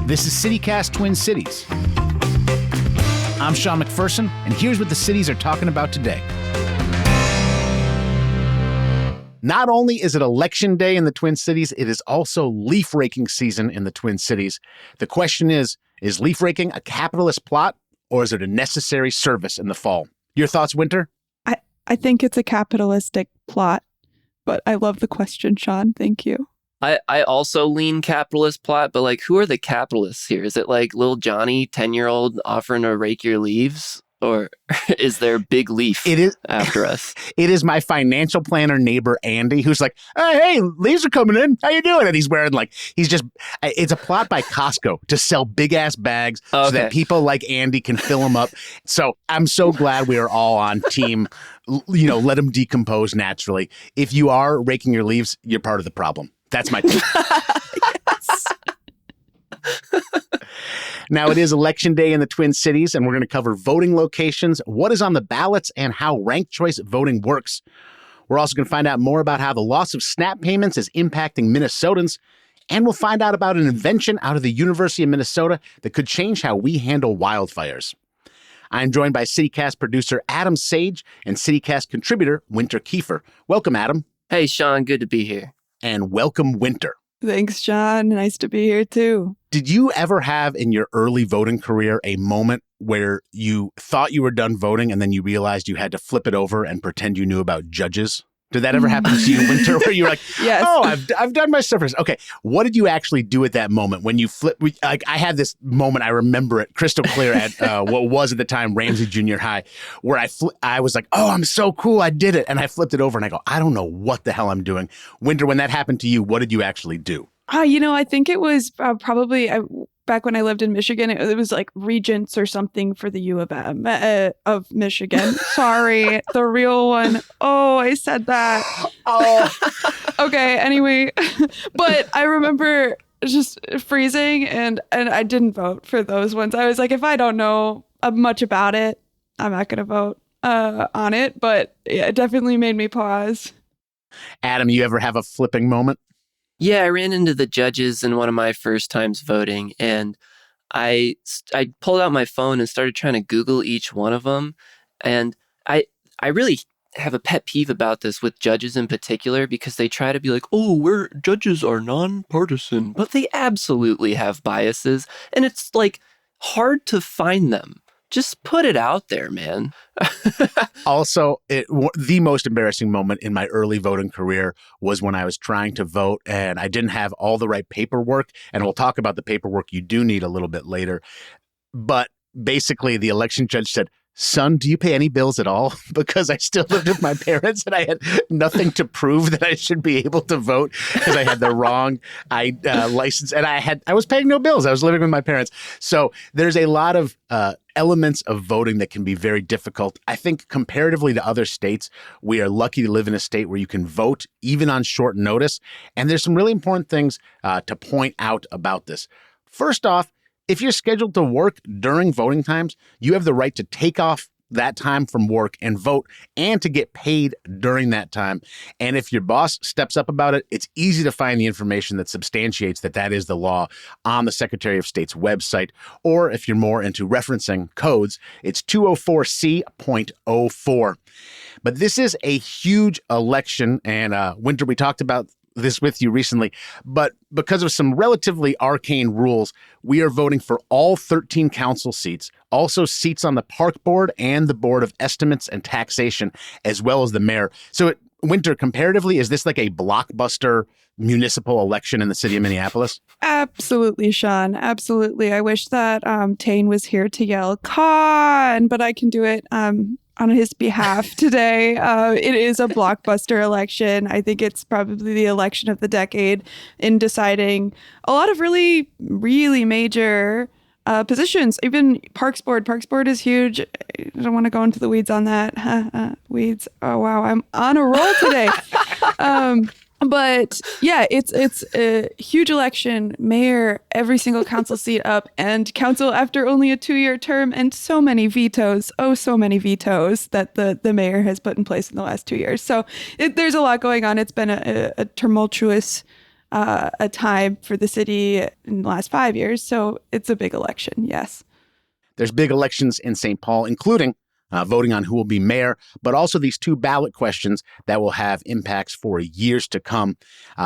This is CityCast Twin Cities. I'm Sean McPherson, and here's what the cities are talking about today. Not only is it election day in the Twin Cities, it is also leaf raking season in the Twin Cities. The question is leaf raking a capitalist plot, or is it a necessary service in the fall? Your thoughts, Winter? I think it's a capitalistic plot, but I love the question, Sean. Thank you. I also lean capitalist plot, but like, who are the capitalists here? Is it like little Johnny, 10-year-old offering to rake your leaves? Or is there Big Leaf after us? It is my financial planner neighbor, Andy, who's like, hey, leaves are coming in. How you doing? And he's wearing it's a plot by Costco to sell big ass bags so that people like Andy can fill them up. So I'm so glad we are all on team, let them decompose naturally. If you are raking your leaves, you're part of the problem. That's my tip. Yes. Now, it is election day in the Twin Cities, and we're going to cover voting locations, what is on the ballots, and how ranked choice voting works. We're also going to find out more about how the loss of SNAP payments is impacting Minnesotans, and we'll find out about an invention out of the University of Minnesota that could change how we handle wildfires. I'm joined by CityCast producer Adam Sage and CityCast contributor Winter Keefer. Welcome, Adam. Hey, Sean, good to be here. And welcome, Winter. Thanks, John. Nice to be here, too. Did you ever have in your early voting career a moment where you thought you were done voting and then you realized you had to flip it over and pretend you knew about judges? Did that ever happen to you, Winter, where you're like, yes. Oh, I've done my stuff first. Okay, what did you actually do at that moment when you flip? I had this moment, I remember it crystal clear at what was at the time Ramsey Junior High, where I was like, oh, I'm so cool, I did it. And I flipped it over and I go, I don't know what the hell I'm doing. Winter, when that happened to you, what did you actually do? I think it was probably back when I lived in Michigan, it was like Regents or something for the U of M of Michigan. Sorry, the real one. Oh, I said that. Oh, okay. Anyway, but I remember just freezing and I didn't vote for those ones. I was like, if I don't know much about it, I'm not going to vote on it. But yeah, it definitely made me pause. Adam, you ever have a flipping moment? Yeah, I ran into the judges in one of my first times voting, and I pulled out my phone and started trying to Google each one of them. And I really have a pet peeve about this with judges in particular, because they try to be like, oh, judges are nonpartisan, but they absolutely have biases, and it's like hard to find them. Just put it out there, man. Also, the most embarrassing moment in my early voting career was when I was trying to vote and I didn't have all the right paperwork. And we'll talk about the paperwork you do need a little bit later. But basically, the election judge said, son, do you pay any bills at all? Because I still lived with my parents and I had nothing to prove that I should be able to vote because I had the wrong license and I was paying no bills. I was living with my parents. So there's a lot of elements of voting that can be very difficult. I think comparatively to other states, we are lucky to live in a state where you can vote even on short notice. And there's some really important things to point out about this. First off, if you're scheduled to work during voting times, you have the right to take off that time from work and vote and to get paid during that time. And if your boss steps up about it, it's easy to find the information that substantiates that is the law on the Secretary of State's website. Or if you're more into referencing codes, it's 204C.04. But this is a huge election. And Winter, we talked about this with you recently, but because of some relatively arcane rules, we are voting for all 13 council seats, also seats on the park board and the board of estimates and taxation, as well as the mayor. So Winter, comparatively, is this like a blockbuster municipal election in the city of Minneapolis? Absolutely, Sean. Absolutely. I wish that Tane was here to yell "Con," but I can do it on his behalf today. It is a blockbuster election. I think it's probably the election of the decade in deciding a lot of really, really major positions. Even Parks Board. Parks Board is huge. I don't want to go into the weeds on that. Weeds. Oh, wow. I'm on a roll today. But yeah, it's a huge election, mayor, every single council seat up, and council after only a 2-year term, and so many vetoes. Oh, so many vetoes that the mayor has put in place in the last 2 years. So there's a lot going on. It's been a tumultuous a time for the city in the last 5 years. So it's a big election, yes. There's big elections in St. Paul, including voting on who will be mayor, but also these 2 ballot questions that will have impacts for years to come.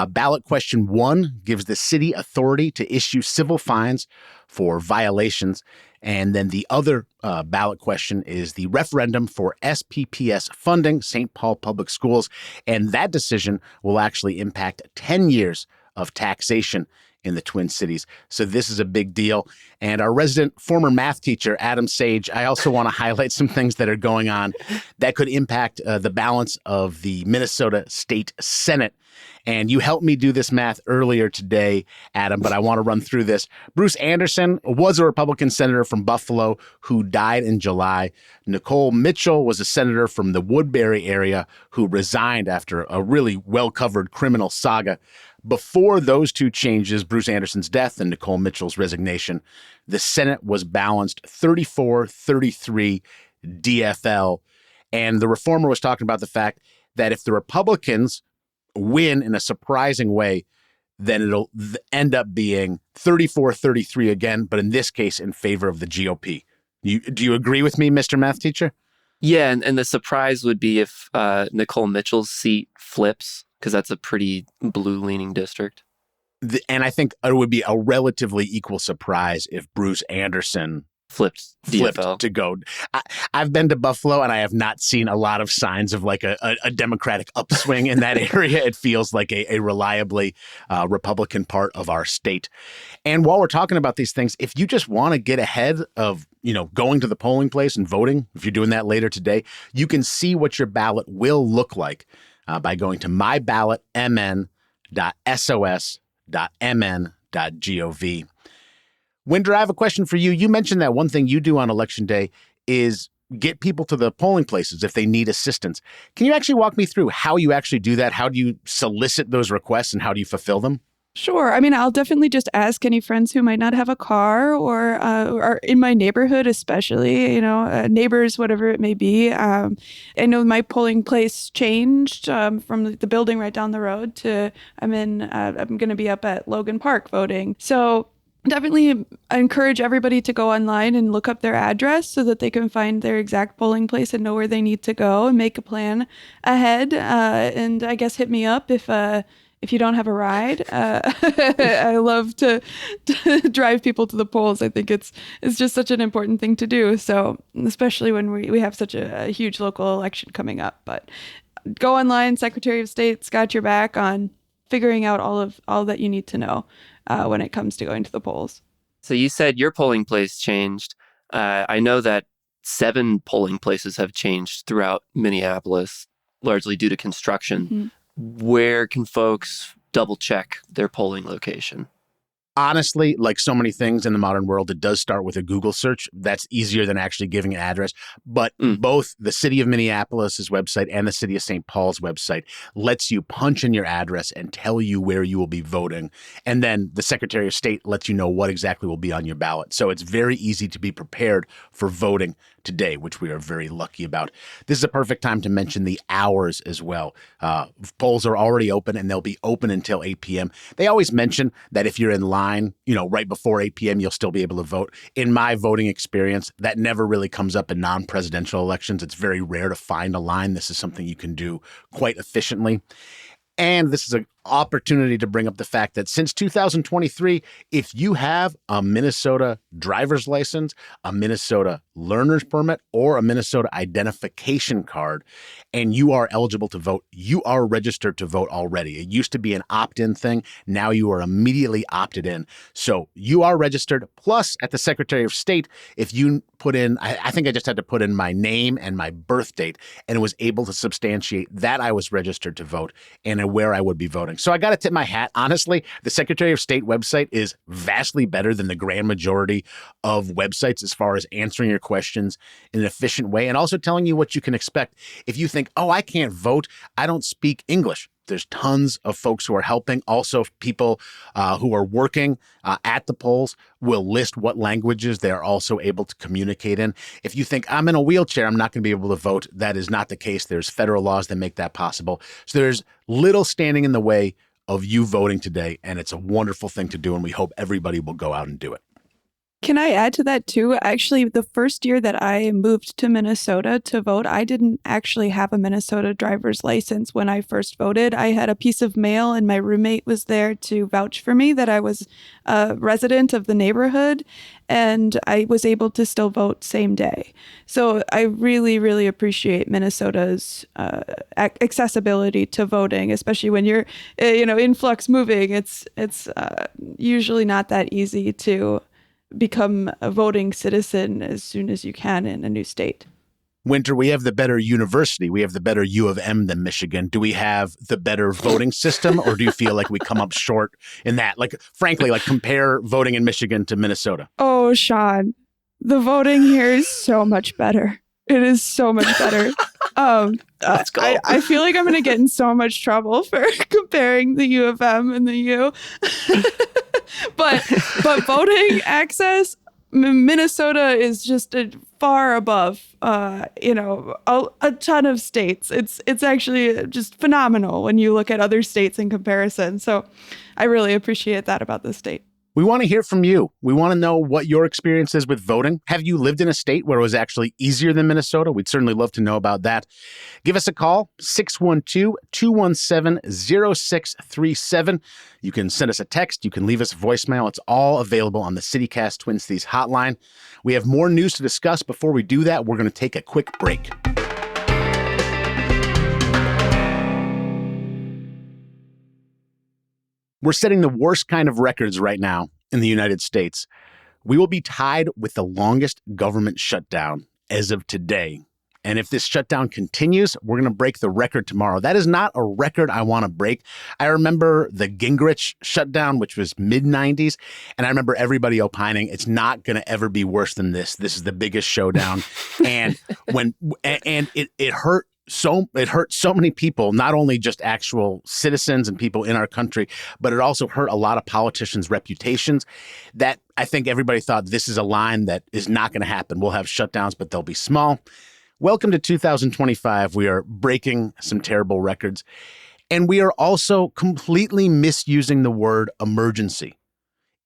Ballot question 1 gives the city authority to issue civil fines for violations. And then the other ballot question is the referendum for SPPS funding, St. Paul Public Schools. And that decision will actually impact 10 years of taxation in the Twin Cities. So this is a big deal. And our resident former math teacher, Adam Sage, I also want to highlight some things that are going on that could impact the balance of the Minnesota State Senate. And you helped me do this math earlier today, Adam, but I want to run through this. Bruce Anderson was a Republican senator from Buffalo who died in July. Nicole Mitchell was a senator from the Woodbury area who resigned after a really well-covered criminal saga. Before those 2 changes, Bruce Anderson's death and Nicole Mitchell's resignation, the Senate was balanced 34-33 DFL. And the reformer was talking about the fact that if the Republicans win in a surprising way, then it'll end up being 34-33 again, but in this case, in favor of the GOP. Do you agree with me, Mr. Math Teacher? Yeah, and the surprise would be if Nicole Mitchell's seat flips, because that's a pretty blue-leaning district. And I think it would be a relatively equal surprise if Bruce Anderson flipped DFL. To go. I've been to Buffalo, and I have not seen a lot of signs of like a Democratic upswing in that area. It feels like a reliably Republican part of our state. And while we're talking about these things, if you just want to get ahead of going to the polling place and voting, if you're doing that later today, you can see what your ballot will look like by going to myballotmn.sos.mn.gov. Winder, I have a question for you. You mentioned that one thing you do on Election Day is get people to the polling places if they need assistance. Can you actually walk me through how you actually do that? How do you solicit those requests and how do you fulfill them? Sure. I mean, I'll definitely just ask any friends who might not have a car or are in my neighborhood, especially, neighbors, whatever it may be. I know my polling place changed from the building right down the road to I'm going to be up at Logan Park voting. So definitely I encourage everybody to go online and look up their address so that they can find their exact polling place and know where they need to go and make a plan ahead. And I guess hit me up if you don't have a ride. I love to drive people to the polls. I think it's just such an important thing to do. So especially when we have such a huge local election coming up. But go online, Secretary of State's got your back on figuring out all that you need to know when it comes to going to the polls. So you said your polling place changed. I know that 7 polling places have changed throughout Minneapolis, largely due to construction. Mm-hmm. Where can folks double check their polling location? Honestly, like so many things in the modern world, it does start with a Google search. That's easier than actually giving an address. But both the city of Minneapolis's website and the city of St. Paul's website lets you punch in your address and tell you where you will be voting. And then the Secretary of State lets you know what exactly will be on your ballot. So it's very easy to be prepared for voting today, which we are very lucky about. This is a perfect time to mention the hours as well. Polls are already open and they'll be open until 8 p.m. They always mention that if you're in line, right before 8 p.m., you'll still be able to vote. In my voting experience, that never really comes up in non-presidential elections. It's very rare to find a line. This is something you can do quite efficiently. And this is an opportunity to bring up the fact that since 2023, if you have a Minnesota driver's license, a Minnesota learner's permit, or a Minnesota identification card, and you are eligible to vote, you are registered to vote already. It used to be an opt-in thing. Now you are immediately opted in. So you are registered. Plus, at the Secretary of State, if you put in, I think I just had to put in my name and my birth date, and it was able to substantiate that I was registered to vote and where I would be voting. So I got to tip my hat. Honestly, the Secretary of State website is vastly better than the grand majority of websites as far as answering your questions in an efficient way and also telling you what you can expect. If you think, I can't vote, I don't speak English, there's tons of folks who are helping. Also, people who are working at the polls will list what languages they're also able to communicate in. If you think I'm in a wheelchair, I'm not going to be able to vote, that is not the case. There's federal laws that make that possible. So there's little standing in the way of you voting today, and it's a wonderful thing to do, and we hope everybody will go out and do it. Can I add to that too? Actually, the first year that I moved to Minnesota to vote, I didn't actually have a Minnesota driver's license when I first voted. I had a piece of mail and my roommate was there to vouch for me that I was a resident of the neighborhood, and I was able to still vote same day. So I really, really appreciate Minnesota's accessibility to voting, especially when you're, in flux moving. It's usually not that easy to become a voting citizen as soon as you can in a new state. Winter, we have the better university. We have the better U of M than Michigan. Do we have the better voting system, or do you feel like we come up short in that? Like, frankly, compare voting in Michigan to Minnesota. Oh, Sean, the voting here is so much better. It is so much better. Let's go. I feel like I'm going to get in so much trouble for comparing the U of M and the U. But voting access, Minnesota is just far above, a ton of states. It's actually just phenomenal when you look at other states in comparison. So I really appreciate that about this state. We want to hear from you. We want to know what your experience is with voting. Have you lived in a state where it was actually easier than Minnesota? We'd certainly love to know about that. Give us a call, 612-217-0637. You can send us a text. You can leave us a voicemail. It's all available on the CityCast Twin Cities hotline. We have more news to discuss. Before we do that, we're going to take a quick break. We're setting the worst kind of records right now in the United States. We will be tied with the longest government shutdown as of today. And if this shutdown continues, we're going to break the record tomorrow. That is not a record I want to break. I remember the Gingrich shutdown, which was mid-90s, and I remember everybody opining, it's not going to ever be worse than this. This is the biggest showdown. and it hurt. It hurt so many people, not only just actual citizens and people in our country, but it also hurt a lot of politicians' reputations that I think everybody thought this is a line that is not going to happen. We'll have shutdowns, but they'll be small. Welcome to 2025. We are breaking some terrible records, and we are also completely misusing the word emergency.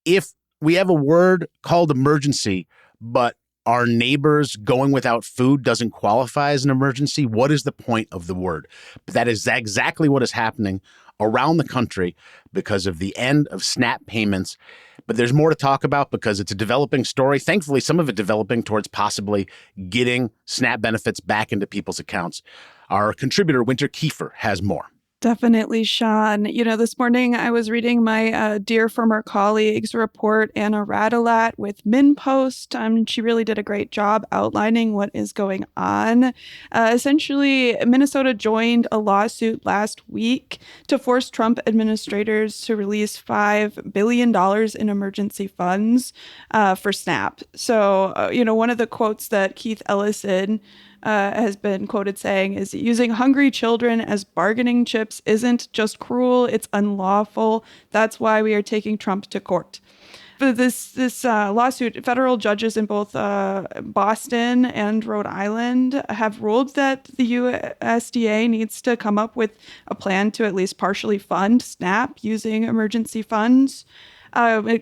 If we have a word called emergency, but our neighbors going without food doesn't qualify as an emergency, what is the point of the word? But that is exactly what is happening around the country because of the end of SNAP payments. But there's more to talk about because it's a developing story. Thankfully, some of it developing towards possibly getting SNAP benefits back into people's accounts. Our contributor, Winter Keefer, has more. Definitely, Sean. This morning I was reading my dear former colleague's report, Anna Radalat, with MinPost. She really did a great job outlining what is going on. Essentially, Minnesota joined a lawsuit last week to force Trump administrators to release $5 billion in emergency funds for SNAP. So, one of the quotes that Keith Ellison has been quoted saying is, using hungry children as bargaining chips isn't just cruel, it's unlawful. That's why we are taking Trump to court. For this lawsuit, federal judges in both Boston and Rhode Island have ruled that the USDA needs to come up with a plan to at least partially fund SNAP using emergency funds.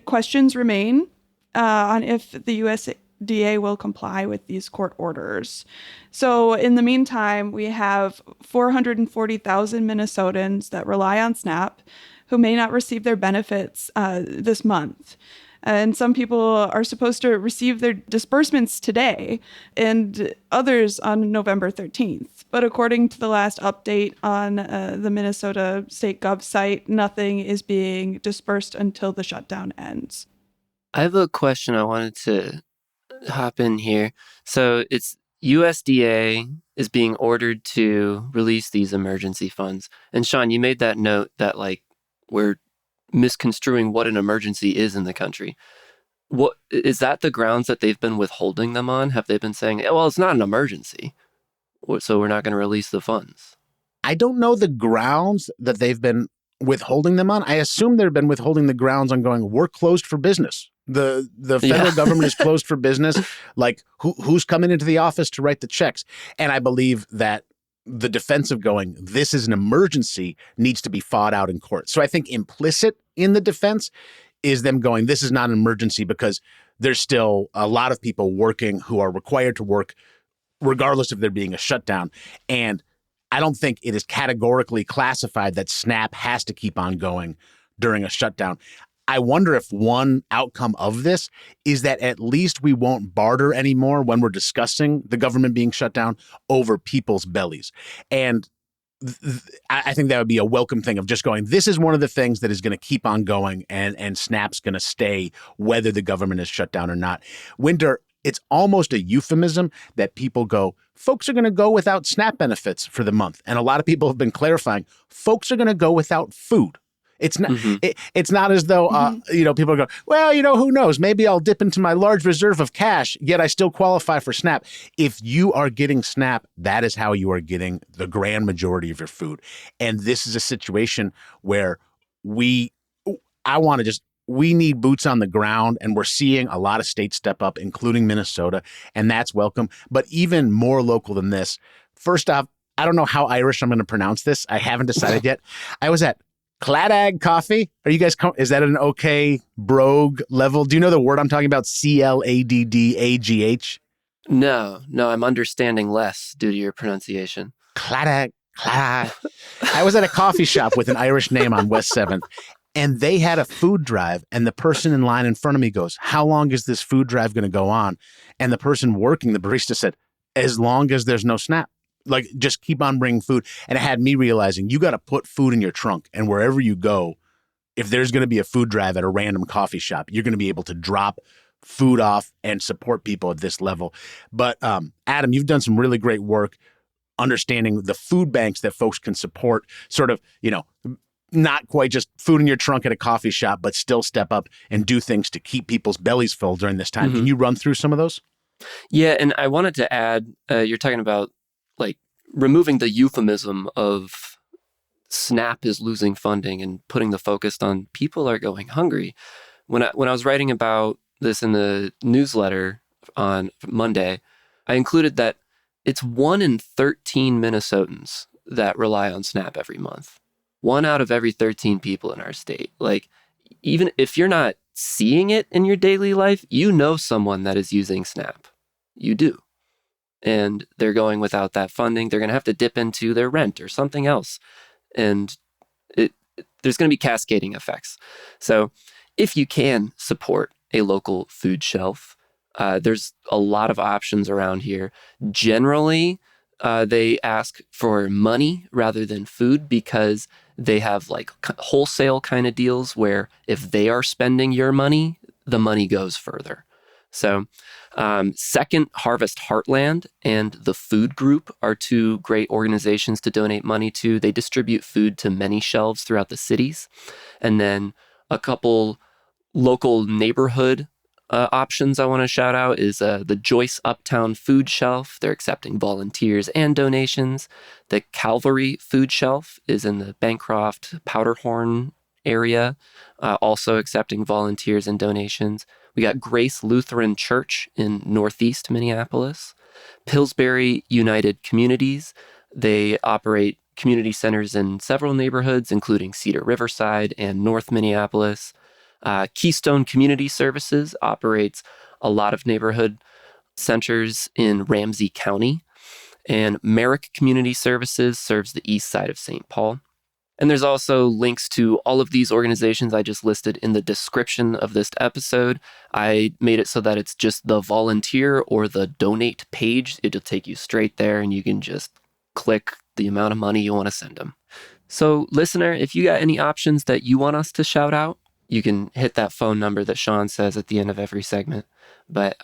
Questions remain on if the USDA will comply with these court orders. So in the meantime, we have 440,000 Minnesotans that rely on SNAP who may not receive their benefits this month. And some people are supposed to receive their disbursements today and others on November 13th. But according to the last update on the Minnesota State Gov site, nothing is being dispersed until the shutdown ends. I have a question I wanted to hop in here. So it's USDA is being ordered to release these emergency funds. And Sean, you made that note that we're misconstruing what an emergency is in the country. What is that the grounds that they've been withholding them on? Have they been saying, well, it's not an emergency, so we're not going to release the funds? I don't know the grounds that they've been withholding them on. I assume they've been withholding the grounds on going, we're closed for business. The federal government is closed for business. Who's coming into the office to write the checks? And I believe that the defense of going, this is an emergency, needs to be fought out in court. So I think implicit in the defense is them going, this is not an emergency because there's still a lot of people working who are required to work regardless of there being a shutdown. And I don't think it is categorically classified that SNAP has to keep on going during a shutdown. I wonder if one outcome of this is that at least we won't barter anymore when we're discussing the government being shut down over people's bellies. And I think that would be a welcome thing of just going, this is one of the things that is going to keep on going and SNAP's going to stay whether the government is shut down or not. Winter, it's almost a euphemism that people go, folks are going to go without SNAP benefits for the month. And a lot of people have been clarifying, folks are going to go without food. It's not. It's not as though people go, well, who knows? Maybe I'll dip into my large reserve of cash. Yet I still qualify for SNAP. If you are getting SNAP, that is how you are getting the grand majority of your food. And this is a situation where we need boots on the ground, and we're seeing a lot of states step up, including Minnesota, and that's welcome. But even more local than this, first off, I don't know how Irish I'm going to pronounce this. I haven't decided yet. I was at Claddagh Coffee. Are you guys, is that an okay brogue level? Do you know the word I'm talking about? Claddagh? No, I'm understanding less due to your pronunciation. Claddagh. I was at a coffee shop with an Irish name on West 7th, and they had a food drive, and the person in line in front of me goes, how long is this food drive going to go on? And the person working, the barista, said, as long as there's no SNAP. Like, just keep on bringing food. And it had me realizing you got to put food in your trunk. And wherever you go, if there's going to be a food drive at a random coffee shop, you're going to be able to drop food off and support people at this level. But Adam, you've done some really great work understanding the food banks that folks can support, sort of, not quite just food in your trunk at a coffee shop, but still step up and do things to keep people's bellies full during this time. Can you run through some of those? Yeah, and I wanted to add, you're talking about like removing the euphemism of SNAP is losing funding and putting the focus on people are going hungry. When I was writing about this in the newsletter on Monday, I included that it's 1 in 13 Minnesotans that rely on SNAP every month. 1 out of every 13 people in our state. Like, even if you're not seeing it in your daily life, you know someone that is using SNAP. You do. And they're going without that funding. They're going to have to dip into their rent or something else. And there's going to be cascading effects. So if you can support a local food shelf, there's a lot of options around here. Generally, they ask for money rather than food because they have like wholesale kind of deals where if they are spending your money, the money goes further. So Second Harvest Heartland and the Food Group are 2 great organizations to donate money to. They distribute food to many shelves throughout the cities. And then a couple local neighborhood options I want to shout out is the Joyce Uptown Food Shelf. They're accepting volunteers and donations. The Calvary Food Shelf is in the Bancroft, Powderhorn area, also accepting volunteers and donations. We got Grace Lutheran Church in Northeast Minneapolis. Pillsbury United Communities. They operate community centers in several neighborhoods, including Cedar Riverside and North Minneapolis. Keystone Community Services operates a lot of neighborhood centers in Ramsey County. And Merrick Community Services serves the east side of St. Paul. And there's also links to all of these organizations I just listed in the description of this episode. I made it so that it's just the volunteer or the donate page. It'll take you straight there and you can just click the amount of money you want to send them. So listener, if you got any options that you want us to shout out, you can hit that phone number that Sean says at the end of every segment. But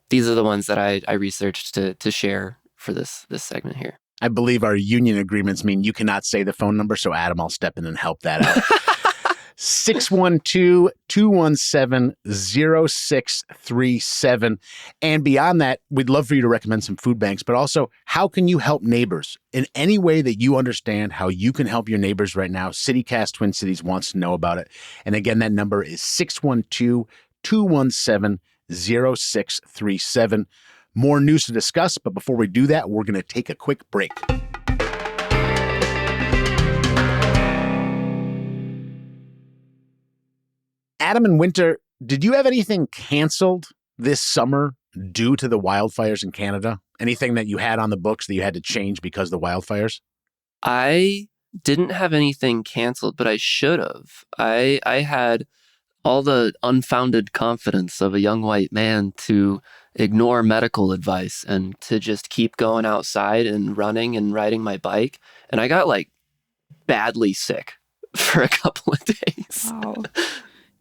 these are the ones that I researched to share for this segment here. I believe our union agreements mean you cannot say the phone number, so Adam, I'll step in and help that out. 612-217-0637. And beyond that, we'd love for you to recommend some food banks, but also how can you help neighbors in any way that you understand how you can help your neighbors right now? CityCast Twin Cities wants to know about it. And again, that number is 612-217-0637. More news to discuss, but before we do that, we're going to take a quick break. Adam and Winter, did you have anything canceled this summer due to the wildfires in Canada? Anything that you had on the books that you had to change because of the wildfires? I didn't have anything canceled, but I should have. I had all the unfounded confidence of a young white man to ignore medical advice and to just keep going outside and running and riding my bike. And I got like badly sick for a couple of days. Wow.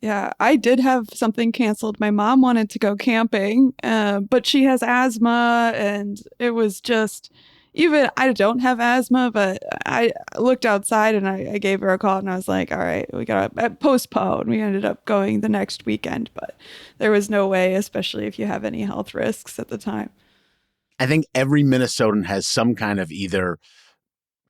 Yeah, I did have something canceled. My mom wanted to go camping, but she has asthma, and it was just, even I don't have asthma, but I looked outside and I gave her a call and I was like, all right, we got to postpone. We ended up going the next weekend, but there was no way, especially if you have any health risks at the time. I think every Minnesotan has some kind of either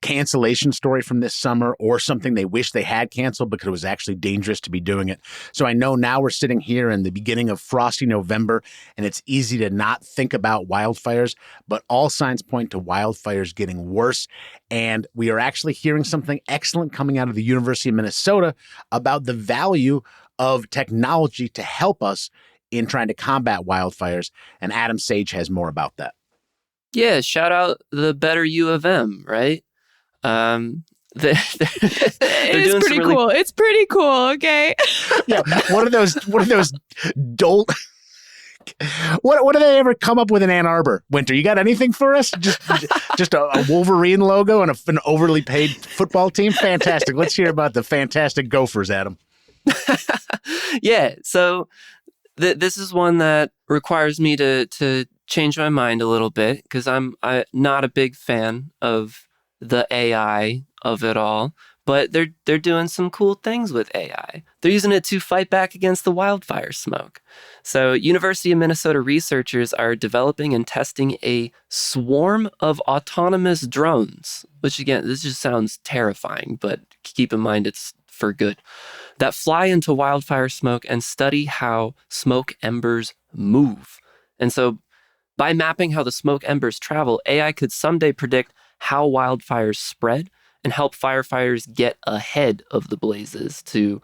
cancellation story from this summer or something they wish they had canceled because it was actually dangerous to be doing it. So I know now we're sitting here in the beginning of frosty November and it's easy to not think about wildfires, but all signs point to wildfires getting worse. And we are actually hearing something excellent coming out of the University of Minnesota about the value of technology to help us in trying to combat wildfires. And Adam Sage has more about that. Yeah, shout out the better U of M, right? They're It's doing pretty some really cool. It's pretty cool. Okay. Yeah, what are those dolt? What do they ever come up with in Ann Arbor? Winter, you got anything for us? Just a Wolverine logo and an overly paid football team? Fantastic. Let's hear about the fantastic Gophers, Adam. Yeah, so this is one that requires me to change my mind a little bit because I'm not a big fan of the AI of it all, but they're doing some cool things with AI. They're using it to fight back against the wildfire smoke. So University of Minnesota researchers are developing and testing a swarm of autonomous drones, which again, this just sounds terrifying, but keep in mind it's for good, that fly into wildfire smoke and study how smoke embers move. And so by mapping how the smoke embers travel, AI could someday predict how wildfires spread and help firefighters get ahead of the blazes to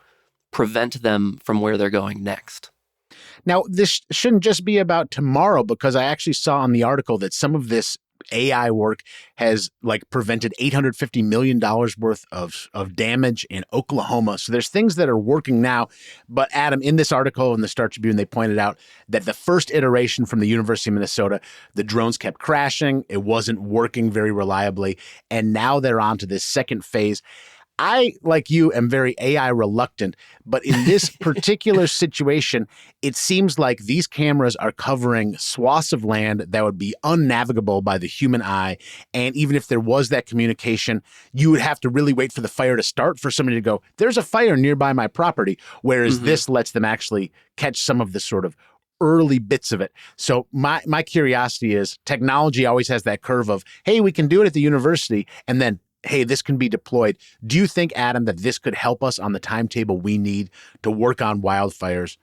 prevent them from where they're going next. Now, this shouldn't just be about tomorrow because I actually saw on the article that some of this AI work has prevented $850 million worth of damage in Oklahoma. So there's things that are working now. But Adam, in this article in the Star Tribune, they pointed out that the first iteration from the University of Minnesota, the drones kept crashing. It wasn't working very reliably. And now they're on to this second phase. I, like you, am very AI reluctant, but in this particular situation, it seems like these cameras are covering swaths of land that would be unnavigable by the human eye. And even if there was that communication, you would have to really wait for the fire to start for somebody to go, there's a fire nearby my property. Whereas this lets them actually catch some of the sort of early bits of it. So my curiosity is technology always has that curve of, hey, we can do it at the university. And then, hey, this can be deployed. Do you think, Adam, that this could help us on the timetable we need to work on wildfires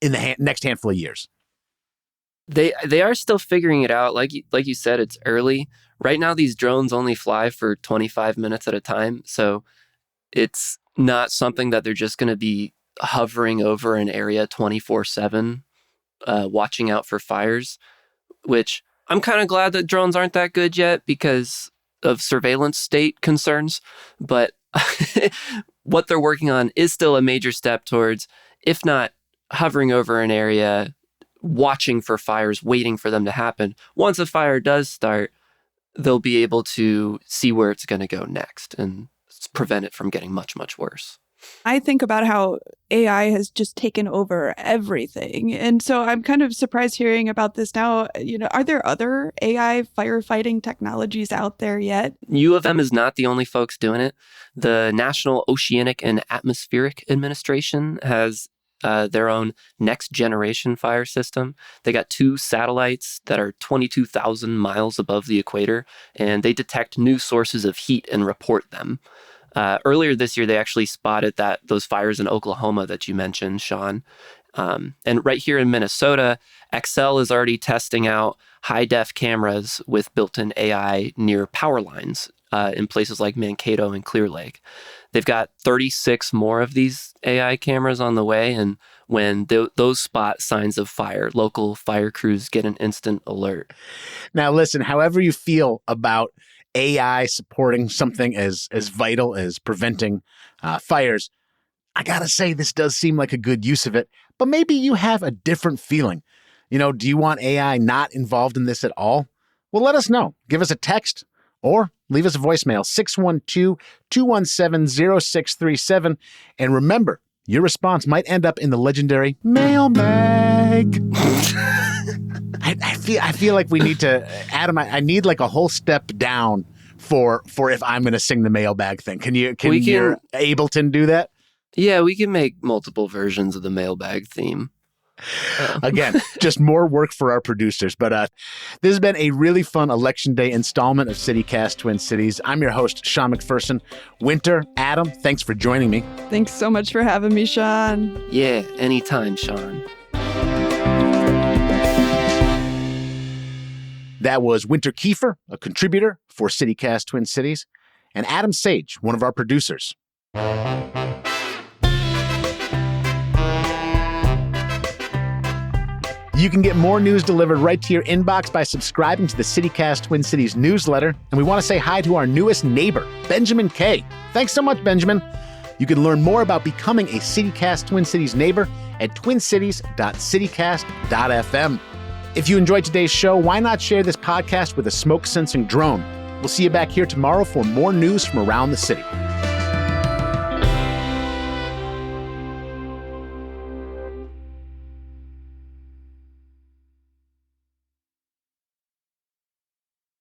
in the next handful of years? They are still figuring it out. Like you said, it's early. Right now, these drones only fly for 25 minutes at a time. So it's not something that they're just going to be hovering over an area 24/7, watching out for fires, which I'm kind of glad that drones aren't that good yet because of surveillance state concerns, but what they're working on is still a major step towards, if not hovering over an area, watching for fires, waiting for them to happen. Once a fire does start, they'll be able to see where it's going to go next and prevent it from getting much, much worse. I think about how AI has just taken over everything. And so I'm kind of surprised hearing about this now. Are there other AI firefighting technologies out there yet? U of M is not the only folks doing it. The National Oceanic and Atmospheric Administration has their own next generation fire system. They got 2 satellites that are 22,000 miles above the equator, and they detect new sources of heat and report them. Earlier this year, they actually spotted those fires in Oklahoma that you mentioned, Sean. And right here in Minnesota, Xcel is already testing out high-def cameras with built-in AI near power lines in places like Mankato and Clear Lake. They've got 36 more of these AI cameras on the way, and when those spot signs of fire. Local fire crews get an instant alert. Now, listen, however you feel about AI supporting something as vital as preventing fires, I gotta say, this does seem like a good use of it, but maybe you have a different feeling. Do you want AI not involved in this at all? Well, let us know. Give us a text or leave us a voicemail, 612-217-0637. And remember, your response might end up in the legendary mailbag. I feel like we need to, Adam, I need like a whole step down for if I'm going to sing the mailbag thing. Can your Ableton do that? Yeah, we can make multiple versions of the mailbag theme. Again, just more work for our producers. But this has been a really fun Election Day installment of CityCast Twin Cities. I'm your host, Sean McPherson. Winter, Adam, thanks for joining me. Thanks so much for having me, Sean. Yeah, anytime, Sean. That was Winter Keefer, a contributor for CityCast Twin Cities, and Adam Sage, one of our producers. You can get more news delivered right to your inbox by subscribing to the CityCast Twin Cities newsletter. And we want to say hi to our newest neighbor, Benjamin K. Thanks so much, Benjamin. You can learn more about becoming a CityCast Twin Cities neighbor at twincities.citycast.fm. If you enjoyed today's show, why not share this podcast with a smoke-sensing drone? We'll see you back here tomorrow for more news from around the city.